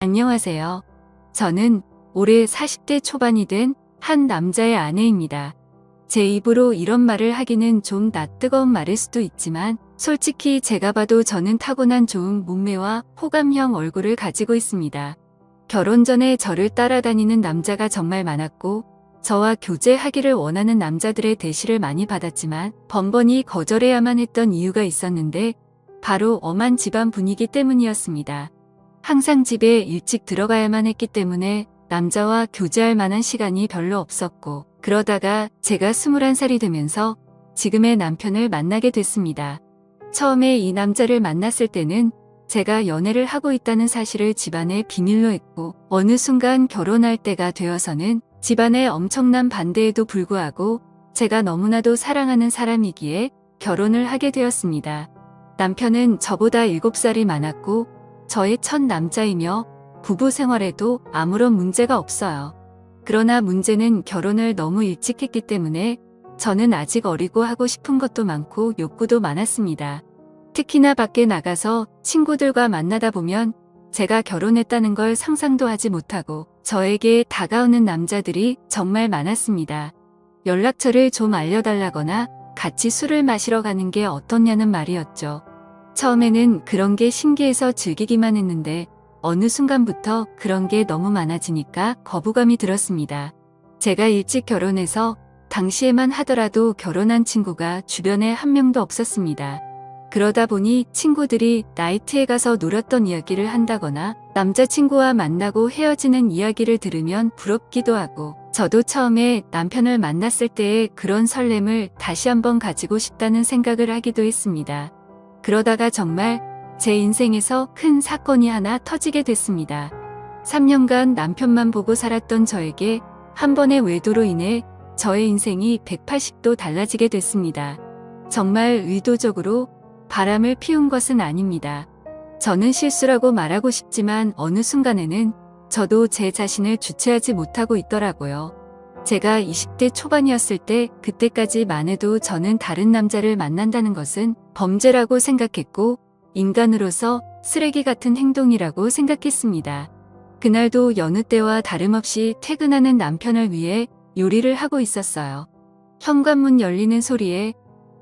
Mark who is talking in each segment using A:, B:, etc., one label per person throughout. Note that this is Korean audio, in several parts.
A: 안녕하세요. 저는 올해 40대 초반이 된 한 남자의 아내입니다. 제 입으로 이런 말을 하기는 좀 낯뜨거운 말일 수도 있지만 솔직히 제가 봐도 저는 타고난 좋은 몸매와 호감형 얼굴을 가지고 있습니다. 결혼 전에 저를 따라다니는 남자가 정말 많았고 저와 교제하기를 원하는 남자들의 대시를 많이 받았지만 번번이 거절해야만 했던 이유가 있었는데 바로 엄한 집안 분위기 때문이었습니다. 항상 집에 일찍 들어가야만 했기 때문에 남자와 교제할 만한 시간이 별로 없었고 그러다가 제가 21살이 되면서 지금의 남편을 만나게 됐습니다. 처음에 이 남자를 만났을 때는 제가 연애를 하고 있다는 사실을 집안에 비밀로 했고 어느 순간 결혼할 때가 되어서는 집안의 엄청난 반대에도 불구하고 제가 너무나도 사랑하는 사람이기에 결혼을 하게 되었습니다. 남편은 저보다 7살이 많았고 저의 첫 남자이며 부부 생활에도 아무런 문제가 없어요. 그러나 문제는 결혼을 너무 일찍 했기 때문에 저는 아직 어리고 하고 싶은 것도 많고 욕구도 많았습니다. 특히나 밖에 나가서 친구들과 만나다 보면 제가 결혼했다는 걸 상상도 하지 못하고 저에게 다가오는 남자들이 정말 많았습니다. 연락처를 좀 알려달라거나 같이 술을 마시러 가는 게 어떻냐는 말이었죠. 처음에는 그런 게 신기해서 즐기기만 했는데 어느 순간부터 그런 게 너무 많아지니까 거부감이 들었습니다. 제가 일찍 결혼해서 당시에만 하더라도 결혼한 친구가 주변에 한 명도 없었습니다. 그러다 보니 친구들이 나이트에 가서 놀았던 이야기를 한다거나 남자친구와 만나고 헤어지는 이야기를 들으면 부럽기도 하고 저도 처음에 남편을 만났을 때의 그런 설렘을 다시 한번 가지고 싶다는 생각을 하기도 했습니다. 그러다가 정말 제 인생에서 큰 사건이 하나 터지게 됐습니다. 3년간 남편만 보고 살았던 저에게 한 번의 외도로 인해 저의 인생이 180도 달라지게 됐습니다. 정말 의도적으로 바람을 피운 것은 아닙니다. 저는 실수라고 말하고 싶지만 어느 순간에는 저도 제 자신을 주체하지 못하고 있더라고요. 제가 20대 초반이었을 때 그때까지만 해도 저는 다른 남자를 만난다는 것은 범죄라고 생각했고 인간으로서 쓰레기 같은 행동이라고 생각했습니다. 그날도 여느 때와 다름없이 퇴근하는 남편을 위해 요리를 하고 있었어요. 현관문 열리는 소리에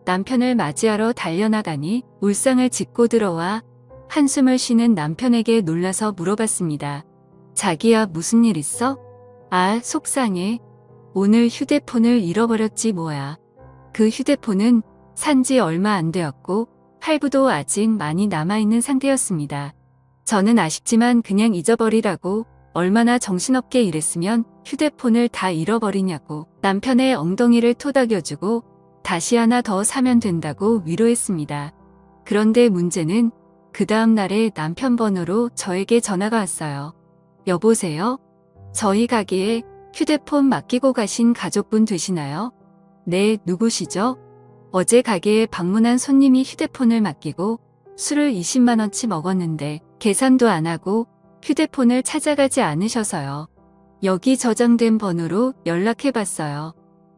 A: 남편을 맞이하러 달려나가니 울상을 짚고 들어와 한숨을 쉬는 남편에게 놀라서 물어봤습니다. 자기야, 무슨 일 있어? 아, 속상해. 오늘 휴대폰을 잃어버렸지 뭐야. 그 휴대폰은 산지 얼마 안 되었고 할부도 아직 많이 남아있는 상태였습니다. 저는 아쉽지만 그냥 잊어버리라고 얼마나 정신없게 일했으면 휴대폰을 다 잃어버리냐고 남편의 엉덩이를 토닥여주고 다시 하나 더 사면 된다고 위로했습니다. 그런데 문제는 그 다음 날에 남편 번호로 저에게 전화가 왔어요. 여보세요? 저희 가게에 휴대폰 맡기고 가신 가족분 되시나요? 네, 누구시죠? 어제 가게에 방문한 손님이 휴대폰을 맡기고 술을 20만원치 먹었는데 계산도 안 하고 휴대폰을 찾아가지 않으셔서요. 여기 저장된 번호로 연락해봤어요.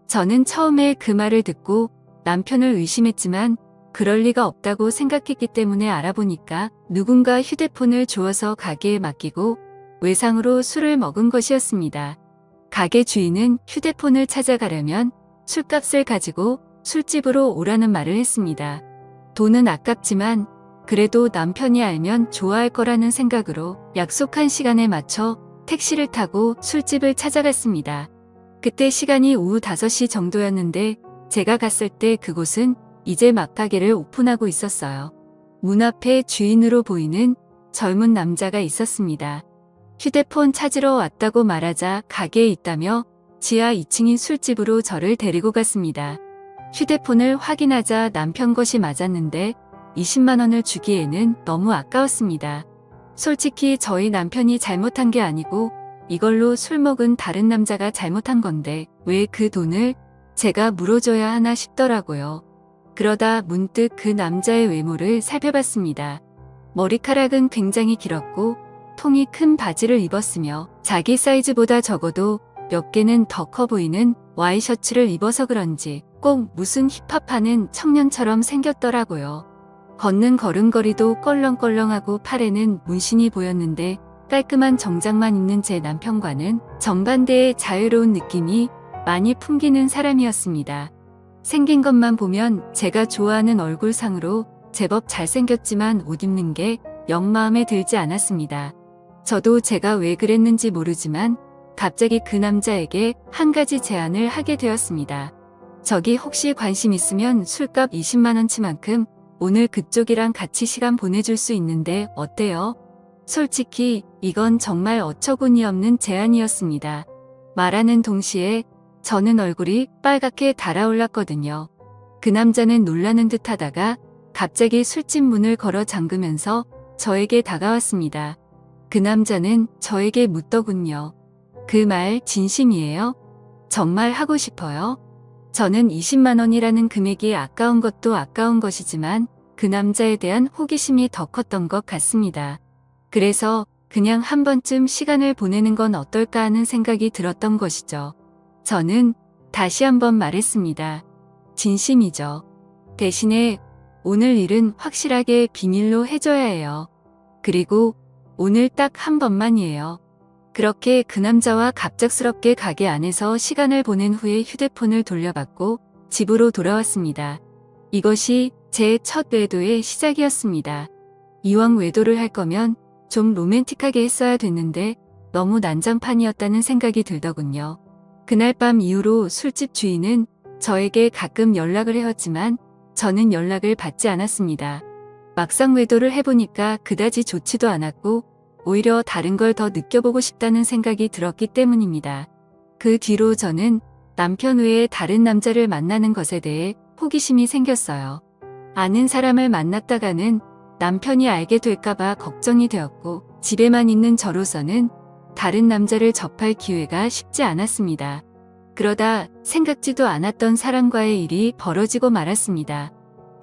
A: 저는 처음에 그 말을 듣고 남편을 의심했지만 그럴 리가 없다고 생각했기 때문에 알아보니까 누군가 휴대폰을 주워서 가게에 맡기고 외상으로 술을 먹은 것이었습니다. 가게 주인은 휴대폰을 찾아가려면 술값을 가지고 술집으로 오라는 말을 했습니다. 돈은 아깝지만 그래도 남편이 알면 좋아할 거라는 생각으로 약속한 시간에 맞춰 택시를 타고 술집을 찾아갔습니다. 그때 시간이 오후 5시 정도였는데 제가 갔을 때 그곳은 이제 막 가게를 오픈하고 있었어요. 문 앞에 주인으로 보이는 젊은 남자가 있었습니다. 휴대폰 찾으러 왔다고 말하자 가게에 있다며 지하 2층인 술집으로 저를 데리고 갔습니다. 휴대폰을 확인하자 남편 것이 맞았는데 20만원을 주기에는 너무 아까웠습니다. 솔직히 저희 남편이 잘못한 게 아니고 이걸로 술 먹은 다른 남자가 잘못한 건데 왜 그 돈을 제가 물어줘야 하나 싶더라고요. 그러다 문득 그 남자의 외모를 살펴봤습니다. 머리카락은 굉장히 길었고 통이 큰 바지를 입었으며 자기 사이즈보다 적어도 몇 개는 더 커 보이는 와이셔츠를 입어서 그런지 꼭 무슨 힙합하는 청년처럼 생겼더라고요. 걷는 걸음걸이도 껄렁껄렁하고 팔에는 문신이 보였는데 깔끔한 정장만 입는 제 남편과는 정반대의 자유로운 느낌이 많이 풍기는 사람이었습니다. 생긴 것만 보면 제가 좋아하는 얼굴상으로 제법 잘생겼지만 옷 입는 게 영 마음에 들지 않았습니다. 저도 제가 왜 그랬는지 모르지만 갑자기 그 남자에게 한 가지 제안을 하게 되었습니다. 저기 혹시 관심 있으면 술값 20만 원치만큼 오늘 그쪽이랑 같이 시간 보내줄 수 있는데 어때요? 솔직히 이건 정말 어처구니 없는 제안이었습니다. 말하는 동시에 저는 얼굴이 빨갛게 달아올랐거든요. 그 남자는 놀라는 듯 하다가 갑자기 술집 문을 걸어 잠그면서 저에게 다가왔습니다. 그 남자는 저에게 묻더군요. 그 말 진심이에요? 정말 하고 싶어요? 저는 20만 원이라는 금액이 아까운 것도 아까운 것이지만 그 남자에 대한 호기심이 더 컸던 것 같습니다. 그래서 그냥 한 번쯤 시간을 보내는 건 어떨까 하는 생각이 들었던 것이죠. 저는 다시 한번 말했습니다. 진심이죠. 대신에 오늘 일은 확실하게 비밀로 해줘야 해요. 그리고 오늘 딱 한 번만이에요. 그렇게 그 남자와 갑작스럽게 가게 안에서 시간을 보낸 후에 휴대폰을 돌려받고 집으로 돌아왔습니다. 이것이 제 첫 외도의 시작이었습니다. 이왕 외도를 할 거면 좀 로맨틱하게 했어야 됐는데 너무 난장판이었다는 생각이 들더군요. 그날 밤 이후로 술집 주인은 저에게 가끔 연락을 해왔지만 저는 연락을 받지 않았습니다. 막상 외도를 해보니까 그다지 좋지도 않았고 오히려 다른 걸 더 느껴보고 싶다는 생각이 들었기 때문입니다. 그 뒤로 저는 남편 외에 다른 남자를 만나는 것에 대해 호기심이 생겼어요. 아는 사람을 만났다가는 남편이 알게 될까봐 걱정이 되었고 집에만 있는 저로서는 다른 남자를 접할 기회가 쉽지 않았습니다. 그러다 생각지도 않았던 사람과의 일이 벌어지고 말았습니다.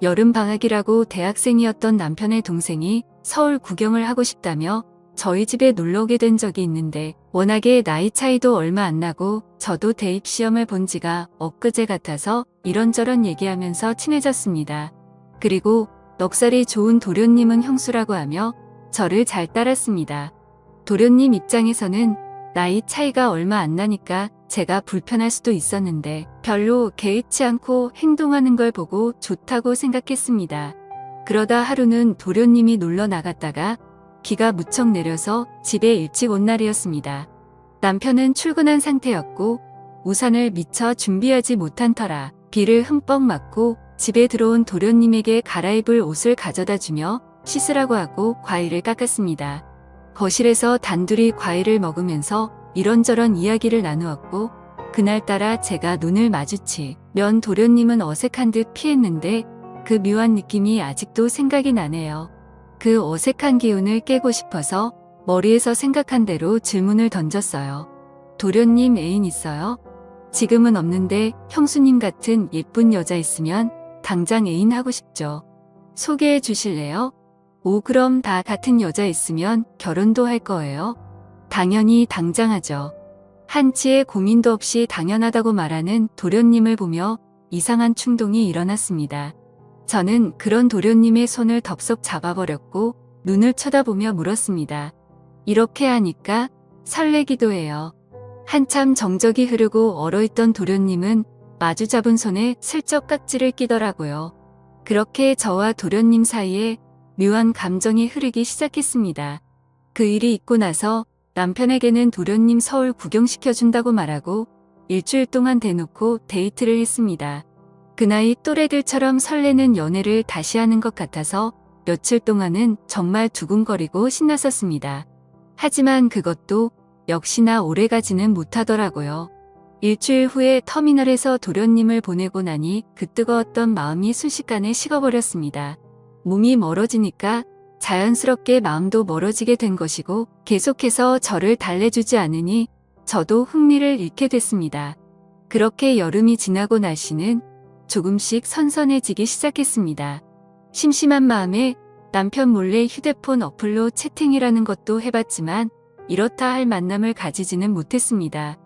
A: 여름방학이라고 대학생이었던 남편의 동생이 서울 구경을 하고 싶다며 저희 집에 놀러 오게 된 적이 있는데 워낙에 나이 차이도 얼마 안 나고 저도 대입시험을 본 지가 엊그제 같아서 이런저런 얘기하면서 친해졌습니다. 그리고 넉살이 좋은 도련님은 형수라고 하며 저를 잘 따랐습니다. 도련님 입장에서는 나이 차이가 얼마 안 나니까 제가 불편할 수도 있었는데 별로 개의치 않고 행동하는 걸 보고 좋다고 생각했습니다. 그러다 하루는 도련님이 놀러 나갔다가 비가 무척 내려서 집에 일찍 온 날이었습니다. 남편은 출근한 상태였고 우산을 미처 준비하지 못한 터라 비를 흠뻑 맞고 집에 들어온 도련님에게 갈아입을 옷을 가져다 주며 씻으라고 하고 과일을 깎았습니다. 거실에서 단둘이 과일을 먹으면서 이런저런 이야기를 나누었고 그날따라 제가 눈을 마주치면 도련님은 어색한 듯 피했는데 그 묘한 느낌이 아직도 생각이 나네요. 그 어색한 기운을 깨고 싶어서 머리에서 생각한 대로 질문을 던졌어요. 도련님 애인 있어요? 지금은 없는데 형수님 같은 예쁜 여자 있으면 당장 애인 하고 싶죠. 소개해 주실래요? 오, 그럼 다 같은 여자 있으면 결혼도 할 거예요? 당연히 당장 하죠. 한치의 고민도 없이 당연하다고 말하는 도련님을 보며 이상한 충동이 일어났습니다. 저는 그런 도련님의 손을 덥석 잡아버렸고 눈을 쳐다보며 물었습니다. 이렇게 하니까 설레기도 해요. 한참 정적이 흐르고 얼어있던 도련님은 마주 잡은 손에 슬쩍 깍지를 끼더라고요. 그렇게 저와 도련님 사이에 묘한 감정이 흐르기 시작했습니다. 그 일이 있고 나서 남편에게는 도련님 서울 구경시켜준다고 말하고 일주일 동안 대놓고 데이트를 했습니다. 그 나이 또래들처럼 설레는 연애를 다시 하는 것 같아서 며칠 동안은 정말 두근거리고 신났었습니다. 하지만 그것도 역시나 오래가지는 못하더라고요. 일주일 후에 터미널에서 도련님을 보내고 나니 그 뜨거웠던 마음이 순식간에 식어버렸습니다. 몸이 멀어지니까 자연스럽게 마음도 멀어지게 된 것이고 계속해서 저를 달래주지 않으니 저도 흥미를 잃게 됐습니다. 그렇게 여름이 지나고 날씨는 조금씩 선선해지기 시작했습니다. 심심한 마음에 남편 몰래 휴대폰 어플로 채팅이라는 것도 해봤지만 이렇다 할 만남을 가지지는 못했습니다.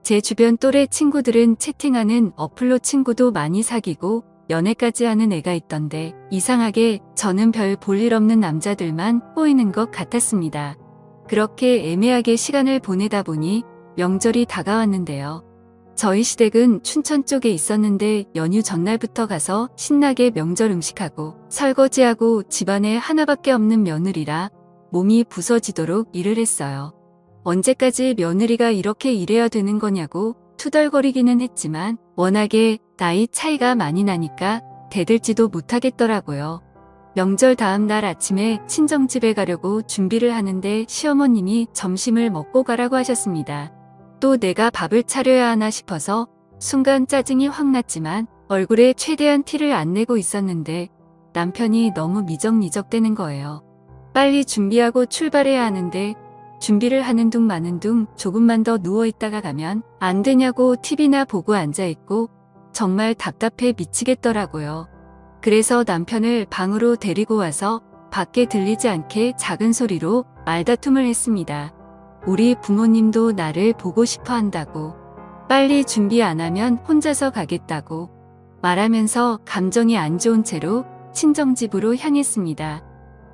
A: 제 주변 또래 친구들은 채팅하는 어플로 친구도 많이 사귀고 연애까지 하는 애가 있던데 이상하게 저는 별 볼일 없는 남자들만 꼬이는 것 같았습니다. 그렇게 애매하게 시간을 보내다 보니 명절이 다가왔는데요. 저희 시댁은 춘천 쪽에 있었는데 연휴 전날부터 가서 신나게 명절 음식하고 설거지하고 집안에 하나밖에 없는 며느리라 몸이 부서지도록 일을 했어요. 언제까지 며느리가 이렇게 일해야 되는 거냐고 투덜거리기는 했지만 워낙에 나이 차이가 많이 나니까 대들지도 못하겠더라고요. 명절 다음 날 아침에 친정집에 가려고 준비를 하는데 시어머님이 점심을 먹고 가라고 하셨습니다. 또 내가 밥을 차려야 하나 싶어서 순간 짜증이 확 났지만 얼굴에 최대한 티를 안 내고 있었는데 남편이 너무 미적미적대는 거예요. 빨리 준비하고 출발해야 하는데 준비를 하는 둥 마는 둥 조금만 더 누워있다가 가면 안 되냐고 TV나 보고 앉아있고 정말 답답해 미치겠더라고요. 그래서 남편을 방으로 데리고 와서 밖에 들리지 않게 작은 소리로 말다툼을 했습니다. 우리 부모님도 나를 보고 싶어 한다고, 빨리 준비 안 하면 혼자서 가겠다고 말하면서 감정이 안 좋은 채로 친정집으로 향했습니다.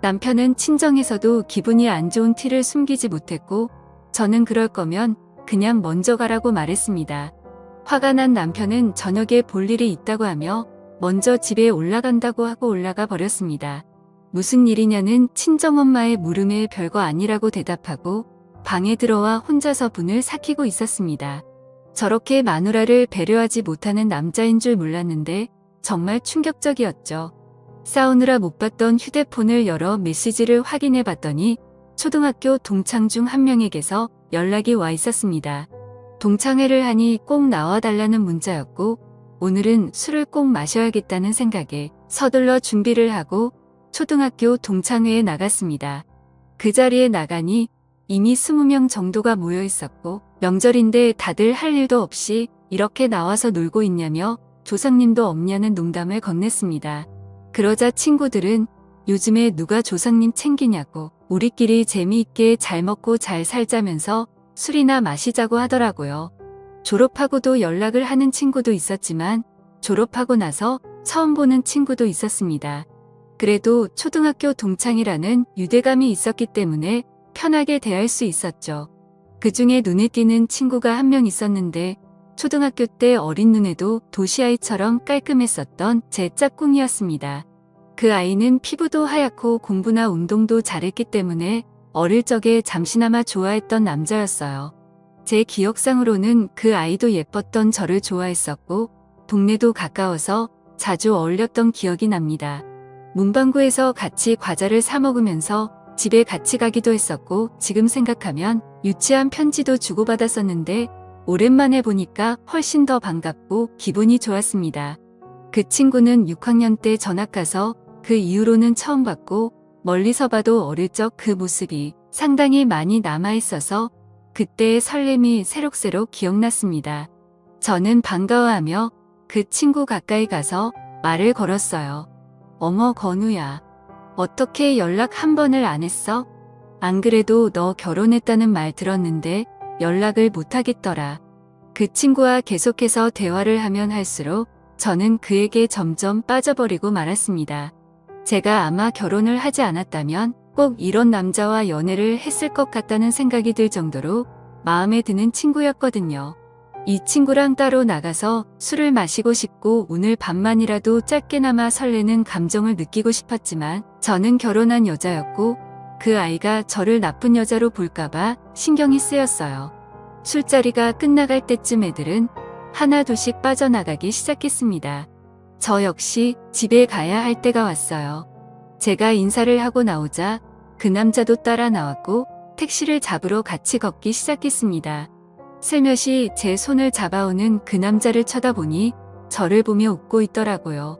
A: 남편은 친정에서도 기분이 안 좋은 티를 숨기지 못했고 저는 그럴 거면 그냥 먼저 가라고 말했습니다. 화가 난 남편은 저녁에 볼 일이 있다고 하며 먼저 집에 올라간다고 하고 올라가 버렸습니다. 무슨 일이냐는 친정엄마의 물음에 별거 아니라고 대답하고 방에 들어와 혼자서 분을 삭히고 있었습니다. 저렇게 마누라를 배려하지 못하는 남자인 줄 몰랐는데 정말 충격적이었죠. 싸우느라 못 봤던 휴대폰을 열어 메시지를 확인해 봤더니 초등학교 동창 중 한 명에게서 연락이 와 있었습니다. 동창회를 하니 꼭 나와달라는 문자였고 오늘은 술을 꼭 마셔야겠다는 생각에 서둘러 준비를 하고 초등학교 동창회에 나갔습니다. 그 자리에 나가니 이미 20명 정도가 모여 있었고 명절인데 다들 할 일도 없이 이렇게 나와서 놀고 있냐며 조상님도 없냐는 농담을 건넸습니다. 그러자 친구들은 요즘에 누가 조상님 챙기냐고 우리끼리 재미있게 잘 먹고 잘 살자면서 술이나 마시자고 하더라고요. 졸업하고도 연락을 하는 친구도 있었지만 졸업하고 나서 처음 보는 친구도 있었습니다. 그래도 초등학교 동창이라는 유대감이 있었기 때문에 편하게 대할 수 있었죠. 그중에 눈에 띄는 친구가 한 명 있었는데 초등학교 때 어린 눈에도 도시아이처럼 깔끔했었던 제 짝꿍이었습니다. 그 아이는 피부도 하얗고 공부나 운동도 잘했기 때문에 어릴 적에 잠시나마 좋아했던 남자였어요. 제 기억상으로는 그 아이도 예뻤던 저를 좋아했었고 동네도 가까워서 자주 어울렸던 기억이 납니다. 문방구에서 같이 과자를 사 먹으면서 집에 같이 가기도 했었고 지금 생각하면 유치한 편지도 주고받았었는데 오랜만에 보니까 훨씬 더 반갑고 기분이 좋았습니다. 그 친구는 6학년 때 전학 가서 그 이후로는 처음 봤고 멀리서 봐도 어릴 적 그 모습이 상당히 많이 남아있어서 그때의 설렘이 새록새록 기억났습니다. 저는 반가워하며 그 친구 가까이 가서 말을 걸었어요. 어머 건우야. 어떻게 연락 한 번을 안 했어? 안 그래도 너 결혼했다는 말 들었는데 연락을 못 하겠더라. 그 친구와 계속해서 대화를 하면 할수록 저는 그에게 점점 빠져버리고 말았습니다. 제가 아마 결혼을 하지 않았다면 꼭 이런 남자와 연애를 했을 것 같다는 생각이 들 정도로 마음에 드는 친구였거든요. 이 친구랑 따로 나가서 술을 마시고 싶고 오늘 밤만이라도 짧게나마 설레는 감정을 느끼고 싶었지만 저는 결혼한 여자였고 그 아이가 저를 나쁜 여자로 볼까봐 신경이 쓰였어요. 술자리가 끝나갈 때쯤 애들은 하나둘씩 빠져나가기 시작했습니다. 저 역시 집에 가야 할 때가 왔어요. 제가 인사를 하고 나오자 그 남자도 따라 나왔고 택시를 잡으러 같이 걷기 시작했습니다. 슬며시 제 손을 잡아오는 그 남자를 쳐다보니 저를 보며 웃고 있더라고요.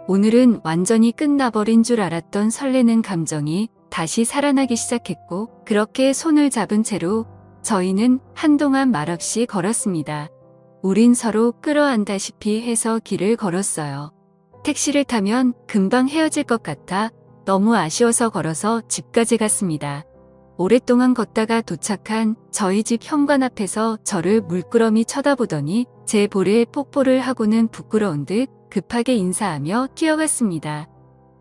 A: 오늘은 완전히 끝나버린 줄 알았던 설레는 감정이 다시 살아나기 시작했고 그렇게 손을 잡은 채로 저희는 한동안 말없이 걸었습니다. 우린 서로 끌어안다시피 해서 길을 걸었어요. 택시를 타면 금방 헤어질 것 같아 너무 아쉬워서 걸어서 집까지 갔습니다. 오랫동안 걷다가 도착한 저희 집 현관 앞에서 저를 물끄러미 쳐다보더니 제 볼에 뽀뽀를 하고는 부끄러운 듯 급하게 인사하며 뛰어갔습니다.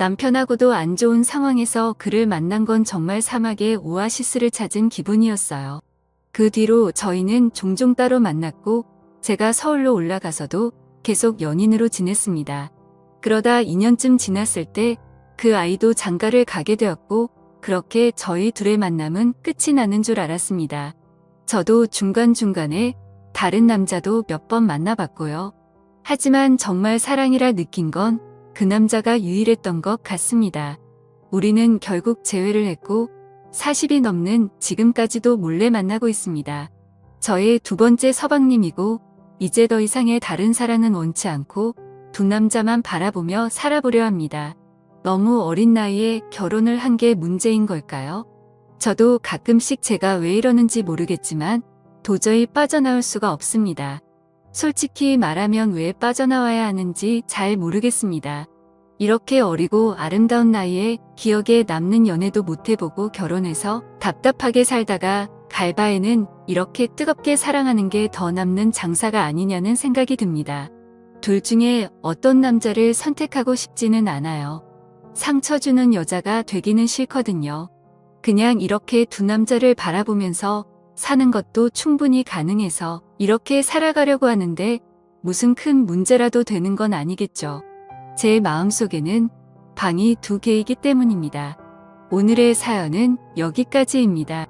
A: 남편하고도 안 좋은 상황에서 그를 만난 건 정말 사막의 오아시스를 찾은 기분이었어요. 그 뒤로 저희는 종종 따로 만났고 제가 서울로 올라가서도 계속 연인으로 지냈습니다. 그러다 2년쯤 지났을 때 그 아이도 장가를 가게 되었고 그렇게 저희 둘의 만남은 끝이 나는 줄 알았습니다. 저도 중간중간에 다른 남자도 몇 번 만나봤고요. 하지만 정말 사랑이라 느낀 건 그 남자가 유일했던 것 같습니다. 우리는 결국 재회를 했고 40이 넘는 지금까지도 몰래 만나고 있습니다. 저의 두 번째 서방님이고 이제 더 이상의 다른 사랑은 원치 않고 두 남자만 바라보며 살아보려 합니다. 너무 어린 나이에 결혼을 한 게 문제인 걸까요? 저도 가끔씩 제가 왜 이러는지 모르겠지만 도저히 빠져나올 수가 없습니다. 솔직히 말하면 왜 빠져나와야 하는지 잘 모르겠습니다. 이렇게 어리고 아름다운 나이에 기억에 남는 연애도 못 해보고 결혼해서 답답하게 살다가 갈 바에는 이렇게 뜨겁게 사랑하는 게 더 남는 장사가 아니냐는 생각이 듭니다. 둘 중에 어떤 남자를 선택하고 싶지는 않아요. 상처 주는 여자가 되기는 싫거든요. 그냥 이렇게 두 남자를 바라보면서 사는 것도 충분히 가능해서 이렇게 살아가려고 하는데 무슨 큰 문제라도 되는 건 아니겠죠. 제 마음속에는 방이 두 개이기 때문입니다. 오늘의 사연은 여기까지입니다.